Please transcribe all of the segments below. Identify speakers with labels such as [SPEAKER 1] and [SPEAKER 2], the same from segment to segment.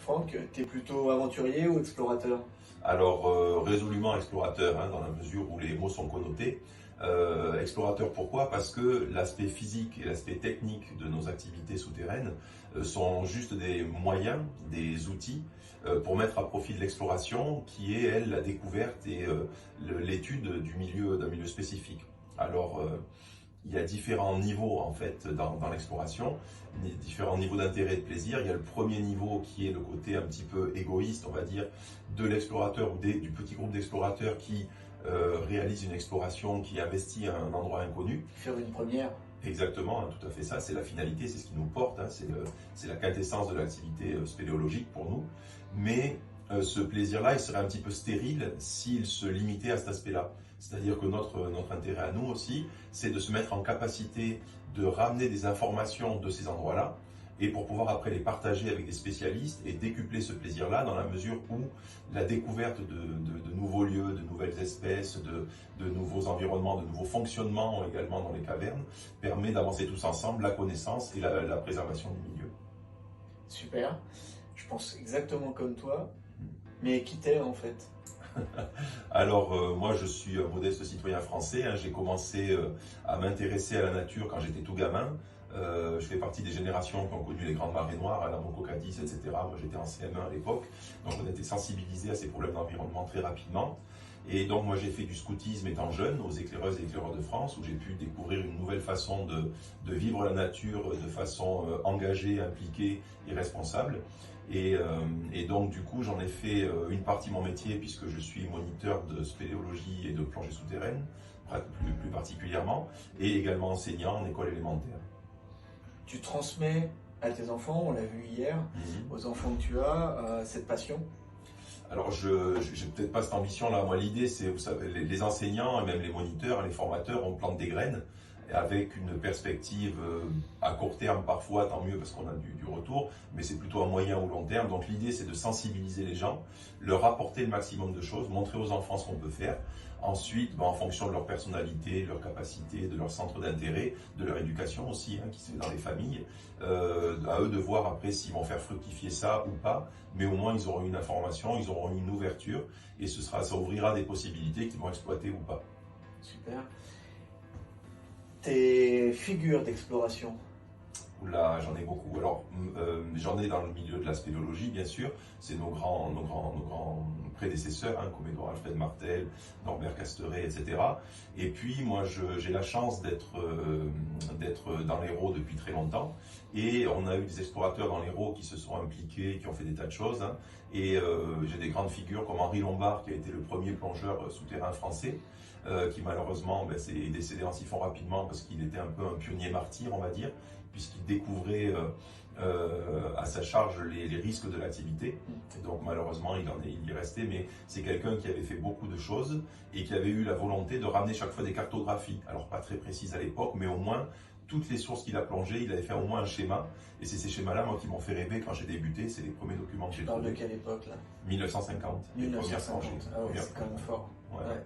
[SPEAKER 1] Franck, t'es plutôt aventurier ou explorateur?
[SPEAKER 2] Alors, résolument explorateur, hein, dans la mesure où les mots sont connotés. Explorateur, pourquoi? Parce que l'aspect physique et l'aspect technique de nos activités souterraines sont juste des moyens, des outils pour mettre à profit de l'exploration qui est, elle, la découverte et l'étude d'un milieu spécifique. Alors, il y a différents niveaux en fait dans l'exploration, différents niveaux d'intérêt et de plaisir. Il y a le premier niveau qui est le côté un petit peu égoïste, on va dire, de l'explorateur ou du petit groupe d'explorateurs qui réalise une exploration, qui investit à un endroit inconnu.
[SPEAKER 1] Faire une première.
[SPEAKER 2] Exactement, hein, tout à fait ça, c'est la finalité, c'est ce qui nous porte, hein, c'est la quintessence de l'activité spéléologique pour nous. Mais ce plaisir-là, il serait un petit peu stérile s'il se limitait à cet aspect-là. C'est-à-dire que notre intérêt à nous aussi, c'est de se mettre en capacité de ramener des informations de ces endroits-là et pour pouvoir après les partager avec des spécialistes et décupler ce plaisir-là dans la mesure où la découverte de nouveaux lieux, de nouvelles espèces, de nouveaux environnements, de nouveaux fonctionnements également dans les cavernes permet d'avancer tous ensemble la connaissance et la préservation du milieu.
[SPEAKER 1] Super. Je pense exactement comme toi. Mais qui t'es en fait?
[SPEAKER 2] Alors, moi, je suis un modeste citoyen français, hein. J'ai commencé à m'intéresser à la nature quand j'étais tout gamin. Je fais partie des générations qui ont connu les grandes marées noires, à la Cadiz, etc. Moi, j'étais en CM1 à l'époque, donc on était sensibilisés à ces problèmes d'environnement très rapidement. Et donc, moi, j'ai fait du scoutisme étant jeune, aux éclaireuses et éclaireurs de France, où j'ai pu découvrir une nouvelle façon de vivre la nature de façon engagée, impliquée et responsable. Et donc, du coup, j'en ai fait une partie de mon métier, puisque je suis moniteur de spéléologie et de plongée souterraine, plus particulièrement, et également enseignant en école élémentaire.
[SPEAKER 1] Tu transmets à tes enfants, on l'a vu hier, aux enfants que tu as, cette passion?
[SPEAKER 2] Alors, je n'ai peut-être pas cette ambition-là. Moi, l'idée, c'est, vous savez, les enseignants et même les moniteurs, les formateurs, on plante des graines avec une perspective à court terme parfois, tant mieux parce qu'on a du retour, mais c'est plutôt à moyen ou long terme. Donc l'idée, c'est de sensibiliser les gens, leur apporter le maximum de choses, montrer aux enfants ce qu'on peut faire. Ensuite, en fonction de leur personnalité, de leur capacité, de leur centre d'intérêt, de leur éducation aussi, hein, qui se fait dans les familles, à eux de voir après s'ils vont faire fructifier ça ou pas, mais au moins ils auront une information, ils auront une ouverture, et ça ouvrira des possibilités qu'ils vont exploiter ou pas.
[SPEAKER 1] Super. Tes figures d'exploration?
[SPEAKER 2] Oula, j'en ai beaucoup. Alors, j'en ai dans le milieu de la spéléologie, bien sûr. C'est nos grands prédécesseurs, hein, comme Édouard Alfred Martel, Norbert Casteret, etc. Et puis, moi, j'ai la chance d'être dans l'Hérault depuis très longtemps. Et on a eu des explorateurs dans l'Hérault qui se sont impliqués, qui ont fait des tas de choses, hein. Et j'ai des grandes figures comme Henri Lombard, qui a été le premier plongeur souterrain français, qui malheureusement est décédé en siphon rapidement parce qu'il était un peu un pionnier martyr, on va dire, puisqu'il découvrait à sa charge les risques de l'activité. Et donc malheureusement il y est resté, mais c'est quelqu'un qui avait fait beaucoup de choses et qui avait eu la volonté de ramener chaque fois des cartographies. Alors pas très précises à l'époque, mais au moins toutes les sources qu'il a plongées, il avait fait au moins un schéma. Et c'est ces schémas-là, moi, qui m'ont fait rêver quand j'ai débuté. C'est les premiers documents que j'ai trouvés.
[SPEAKER 1] Tu parles de quelle époque là?
[SPEAKER 2] 1950.
[SPEAKER 1] 1950, ah ouais, c'est quand même fort.
[SPEAKER 2] Ouais. Ouais.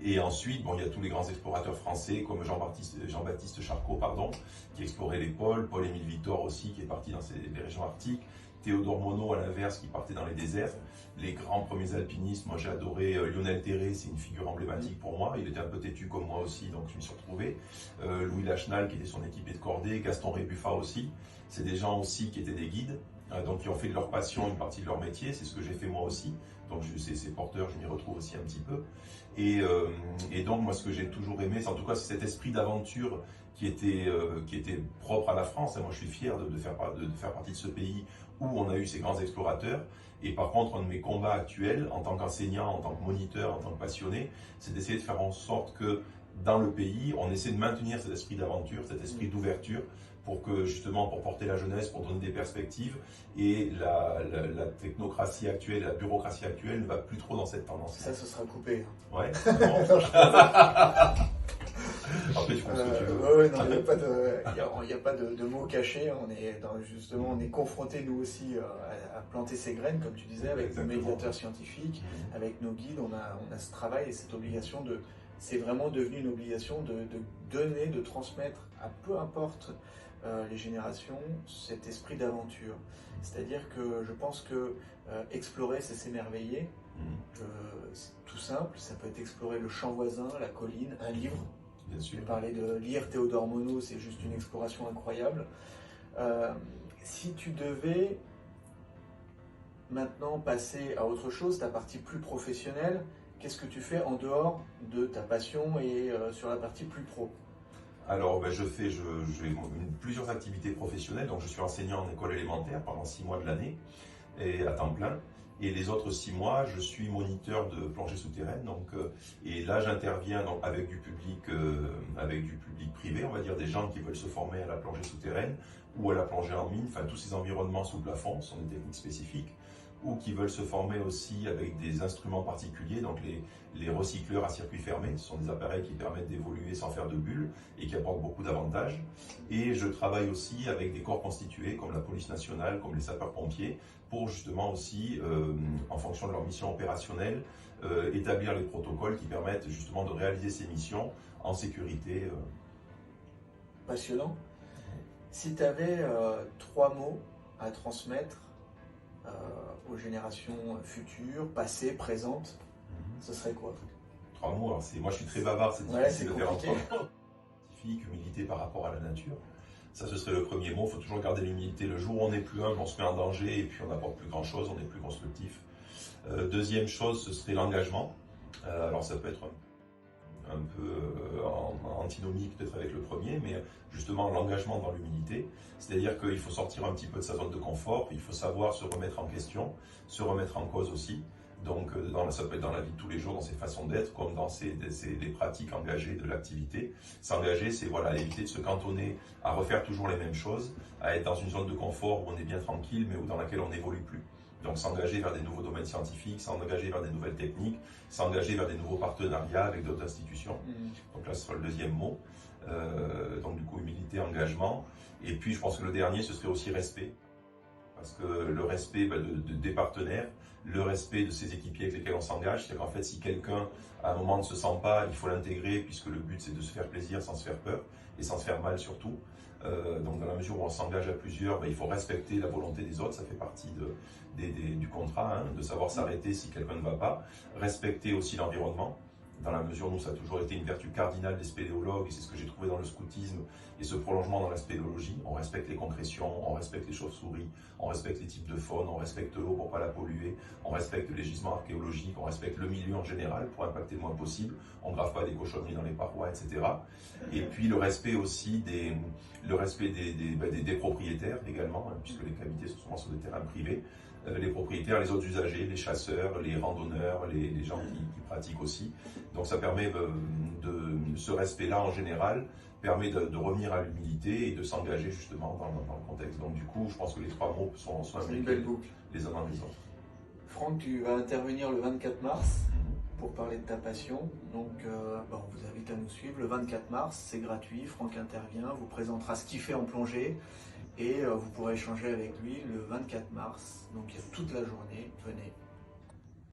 [SPEAKER 2] Et ensuite, il y a tous les grands explorateurs français comme Jean-Baptiste Charcot, qui explorait les pôles, Paul-Émile Victor aussi, qui est parti dans les régions arctiques, Théodore Monod à l'inverse, qui partait dans les déserts. Les grands premiers alpinistes, moi j'ai adoré Lionel Terré, c'est une figure emblématique pour moi, il était un peu têtu comme moi aussi, donc je m'y suis retrouvé. Louis Lachenal, qui était son équipier de cordée, Gaston Rébuffat aussi, c'est des gens aussi qui étaient des guides, donc qui ont fait de leur passion une partie de leur métier, c'est ce que j'ai fait moi aussi. Donc ces porteurs, je m'y retrouve aussi un petit peu. Et donc moi ce que j'ai toujours aimé, c'est en tout cas cet esprit d'aventure qui était propre à la France. Moi je suis fier de faire partie de ce pays où on a eu ces grands explorateurs. Et par contre, un de mes combats actuels, en tant qu'enseignant, en tant que moniteur, en tant que passionné, c'est d'essayer de faire en sorte que dans le pays, on essaie de maintenir cet esprit d'aventure, cet esprit d'ouverture, pour que justement, pour porter la jeunesse, pour donner des perspectives. Et la technocratie actuelle, la bureaucratie actuelle ne va plus trop dans cette tendance.
[SPEAKER 1] Ça, ce sera coupé.
[SPEAKER 2] Ouais. Après, tu penses que tu veux.
[SPEAKER 1] Ouais, non, il n'y a pas de mots cachés. On est confrontés nous aussi à planter ces graines, comme tu disais, avec nos médiateurs scientifiques, avec nos guides. On a ce travail et cette obligation c'est vraiment devenu une obligation de donner, de transmettre à peu importe les générations cet esprit d'aventure. C'est-à-dire que je pense que explorer, c'est s'émerveiller. C'est tout simple, ça peut être explorer le champ voisin, la colline, un livre.
[SPEAKER 2] Bien sûr.
[SPEAKER 1] Je parlais de lire Théodore Monod, c'est juste une exploration incroyable. Si tu devais maintenant passer à autre chose, ta partie plus professionnelle, qu'est-ce que tu fais en dehors de ta passion et sur la partie plus pro?
[SPEAKER 2] Alors, ben, j'ai plusieurs activités professionnelles. Donc, je suis enseignant en école élémentaire pendant 6 mois de l'année et à temps plein. Et les autres 6 mois, je suis moniteur de plongée souterraine. Donc, et là, j'interviens avec du public privé, on va dire des gens qui veulent se former à la plongée souterraine ou à la plongée en mine. Enfin, tous ces environnements sous plafond sont des techniques spécifiques, ou qui veulent se former aussi avec des instruments particuliers, donc les recycleurs à circuit fermé. Ce sont des appareils qui permettent d'évoluer sans faire de bulles et qui apportent beaucoup d'avantages. Et je travaille aussi avec des corps constitués comme la police nationale, comme les sapeurs-pompiers, pour justement aussi, en fonction de leur mission opérationnelle, établir les protocoles qui permettent justement de réaliser ces missions en sécurité.
[SPEAKER 1] Passionnant. Si tu avais 3 mots à transmettre aux générations futures, passées, présentes, ce serait quoi?
[SPEAKER 2] 3 mots, alors moi je suis très bavard, c'est difficile de faire en 3 mots. Scientifique, humilité par rapport à la nature. Ça, ce serait le premier mot. Il faut toujours garder l'humilité. Le jour où on n'est plus humble, on se met en danger et puis on n'apporte plus grand-chose, on est plus constructif. Deuxième chose, ce serait l'engagement. Alors ça peut être un peu antinomique peut-être avec le premier, mais justement l'engagement dans l'humilité. C'est-à-dire qu'il faut sortir un petit peu de sa zone de confort, il faut savoir se remettre en question, se remettre en cause aussi. Donc ça peut être dans la vie de tous les jours, dans ses façons d'être, comme dans les pratiques engagées de l'activité. S'engager, c'est voilà, éviter de se cantonner à refaire toujours les mêmes choses, à être dans une zone de confort où on est bien tranquille, mais dans laquelle on n'évolue plus. Donc s'engager vers des nouveaux domaines scientifiques, s'engager vers des nouvelles techniques, s'engager vers des nouveaux partenariats avec d'autres institutions. Donc là, ce sera le deuxième mot. Donc du coup, humilité, engagement. Et puis, je pense que le dernier, ce serait aussi respect. Parce que le respect des partenaires, le respect de ses équipiers avec lesquels on s'engage, c'est qu'en fait, si quelqu'un, à un moment, ne se sent pas, il faut l'intégrer, puisque le but, c'est de se faire plaisir sans se faire peur, et sans se faire mal surtout. Donc, dans la mesure où on s'engage à plusieurs, il faut respecter la volonté des autres, ça fait partie du contrat, de savoir s'arrêter si quelqu'un ne va pas. Respecter aussi l'environnement. Dans la mesure où ça a toujours été une vertu cardinale des spéléologues, et c'est ce que j'ai trouvé dans le scoutisme, et ce prolongement dans la spéléologie. On respecte les concrétions, on respecte les chauves-souris, on respecte les types de faune, on respecte l'eau pour ne pas la polluer, on respecte les gisements archéologiques, on respecte le milieu en général pour impacter le moins possible, on ne grave pas des cochonneries dans les parois, etc. Et puis le respect aussi des propriétaires également, puisque les cavités sont souvent sur des terrains privés. Les propriétaires, les autres usagers, les chasseurs, les randonneurs, les gens qui pratiquent aussi. Donc ça permet ce respect-là en général, permet de revenir à l'humilité et de s'engager justement dans le contexte. Donc du coup, je pense que les 3 mots sont
[SPEAKER 1] une belle boucle
[SPEAKER 2] les uns dans les autres.
[SPEAKER 1] Franck, tu vas intervenir le 24 mars pour parler de ta passion. Donc on vous invite à nous suivre. Le 24 mars, c'est gratuit. Franck intervient, vous présentera ce qu'il fait en plongée. Et vous pourrez échanger avec lui le 24 mars, donc il y a toute la journée, venez.